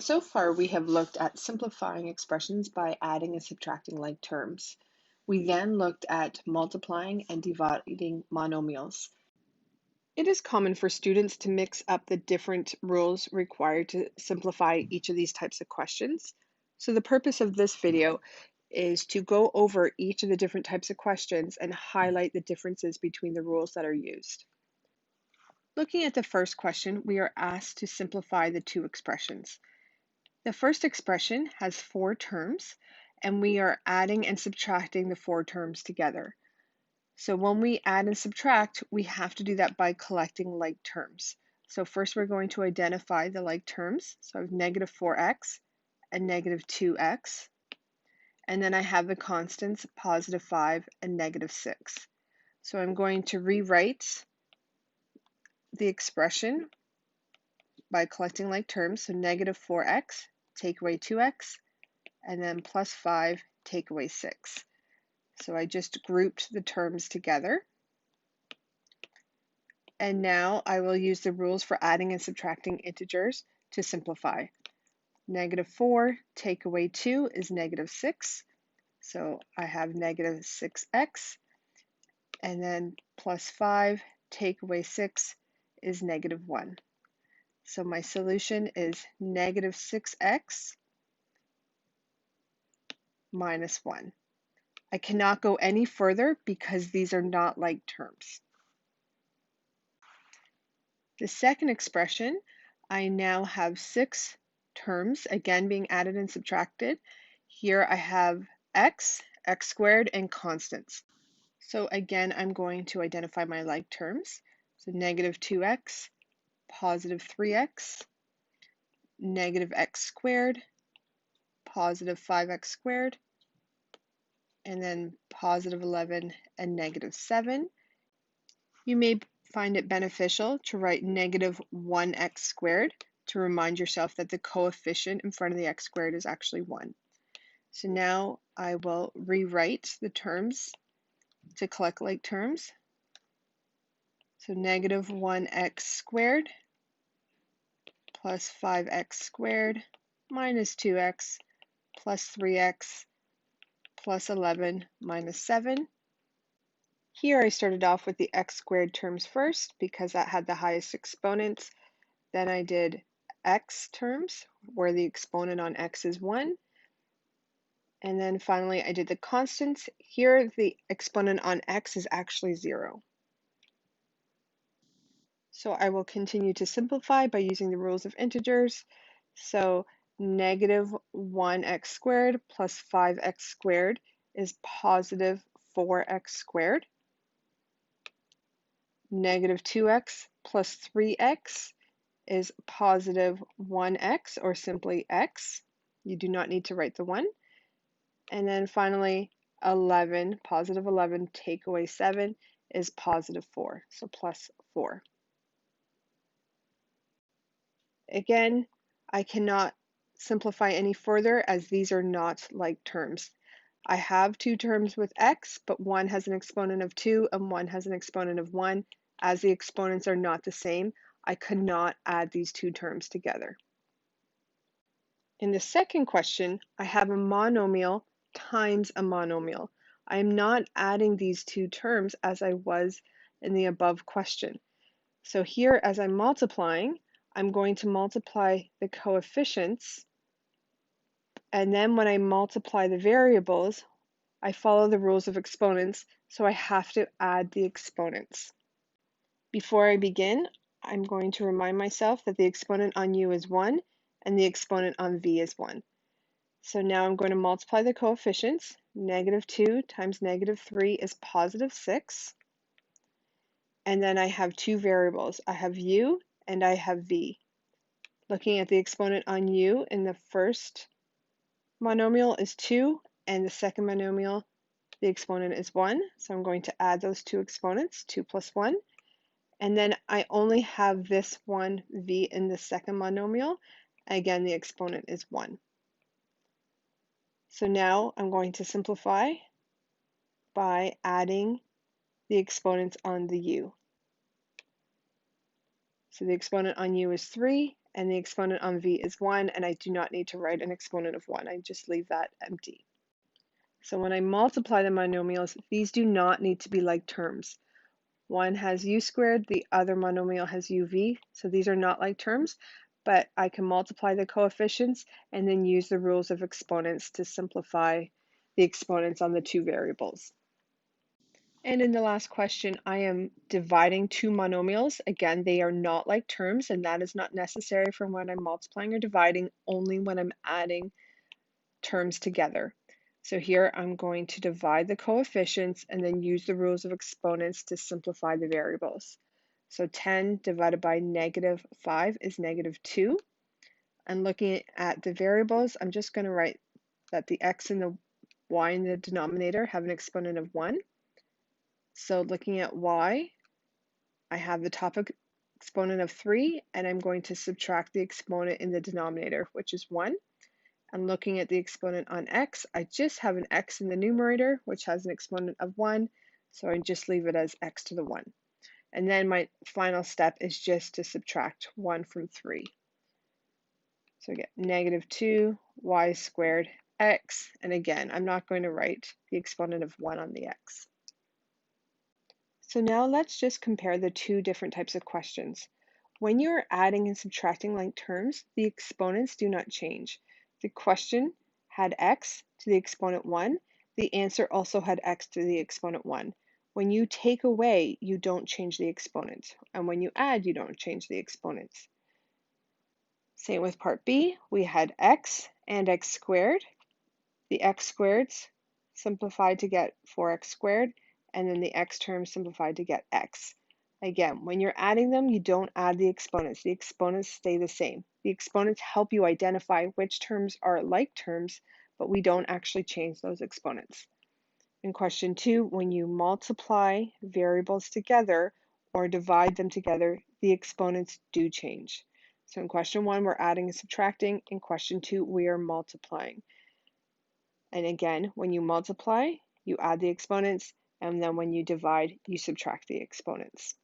So far, we have looked at simplifying expressions by adding and subtracting like terms. We then looked at multiplying and dividing monomials. It is common for students to mix up the different rules required to simplify each of these types of questions. So the purpose of this video is to go over each of the different types of questions and highlight the differences between the rules that are used. Looking at the first question, we are asked to simplify the two expressions. The first expression has four terms, and we are adding and subtracting the four terms together. So when we add and subtract, we have to do that by collecting like terms. So first we're going to identify the like terms. So I have negative 4x and negative 2x. And then I have the constants, positive 5 and negative 6. So I'm going to rewrite the expression by collecting like terms. So negative 4x, take away 2x, and then plus 5, take away 6. So I just grouped the terms together. And now I will use the rules for adding and subtracting integers to simplify. Negative 4 take away 2 is negative 6. So I have negative 6x. And then plus 5 take away 6 is negative 1. So my solution is negative 6x minus 1. I cannot go any further because these are not like terms. The second expression, I now have 6 terms, again being added and subtracted. Here I have x, x squared, and constants. So again, I'm going to identify my like terms. So negative 2x, positive 3x, negative x squared, positive 5x squared, and then positive 11 and negative 7. You may find it beneficial to write negative 1x squared to remind yourself that the coefficient in front of the x squared is actually 1. So now I will rewrite the terms to collect like terms. So negative 1x squared plus 5x squared minus 2x plus 3x plus 11 minus 7. Here I started off with the x squared terms first because that had the highest exponents. Then I did x terms where the exponent on x is 1. And then finally I did the constants. Here the exponent on x is actually 0. So I will continue to simplify by using the rules of integers. So negative 1x squared plus 5x squared is positive 4x squared. Negative 2x plus 3x is positive 1x, or simply x. You do not need to write the 1. And then finally, 11, positive 11 take away 7 is positive 4, so plus 4. Again, I cannot simplify any further as these are not like terms. I have two terms with x, but one has an exponent of 2 and one has an exponent of 1. As the exponents are not the same, I could not add these two terms together. In the second question, I have a monomial times a monomial. I am not adding these two terms as I was in the above question. So here, as I'm multiplying, I'm going to multiply the coefficients, and then when I multiply the variables, I follow the rules of exponents, so I have to add the exponents. Before I begin, I'm going to remind myself that the exponent on u is 1 and the exponent on v is 1. So now I'm going to multiply the coefficients. Negative 2 times negative 3 is positive 6. And then I have two variables. I have u and I have v. Looking at the exponent on u in the first monomial is 2, and the second monomial, the exponent is 1. So I'm going to add those two exponents, 2 plus 1. And then I only have this one v in the second monomial. Again, the exponent is 1. So now I'm going to simplify by adding the exponents on the u. So the exponent on u is 3, and the exponent on v is 1, and I do not need to write an exponent of 1. I just leave that empty. So when I multiply the monomials, these do not need to be like terms. One has u squared, the other monomial has uv, so these are not like terms, but I can multiply the coefficients and then use the rules of exponents to simplify the exponents on the two variables. And in the last question, I am dividing two monomials. Again, they are not like terms, and that is not necessary for when I'm multiplying or dividing, only when I'm adding terms together. So here I'm going to divide the coefficients and then use the rules of exponents to simplify the variables. So 10 divided by negative 5 is negative 2. And looking at the variables, I'm just going to write that the x and the y in the denominator have an exponent of 1. So looking at y, I have the top exponent of 3, and I'm going to subtract the exponent in the denominator, which is 1. And looking at the exponent on x, I just have an x in the numerator, which has an exponent of 1, so I just leave it as x to the 1. And then my final step is just to subtract 1 from 3. So I get negative 2 y squared x, and again, I'm not going to write the exponent of 1 on the x. So now let's just compare the two different types of questions. When you're adding and subtracting like terms, the exponents do not change. The question had x to the exponent 1. The answer also had x to the exponent 1. When you take away, you don't change the exponent. And when you add, you don't change the exponents. Same with part B. We had x and x squared. The x squareds simplified to get 4x squared, and then the x term simplified to get x. Again, when you're adding them, you don't add the exponents. The exponents stay the same. The exponents help you identify which terms are like terms, but we don't actually change those exponents. In question 2, when you multiply variables together or divide them together, the exponents do change. So in question 1, we're adding and subtracting. In question 2, we are multiplying. And again, when you multiply, you add the exponents, and then when you divide, you subtract the exponents.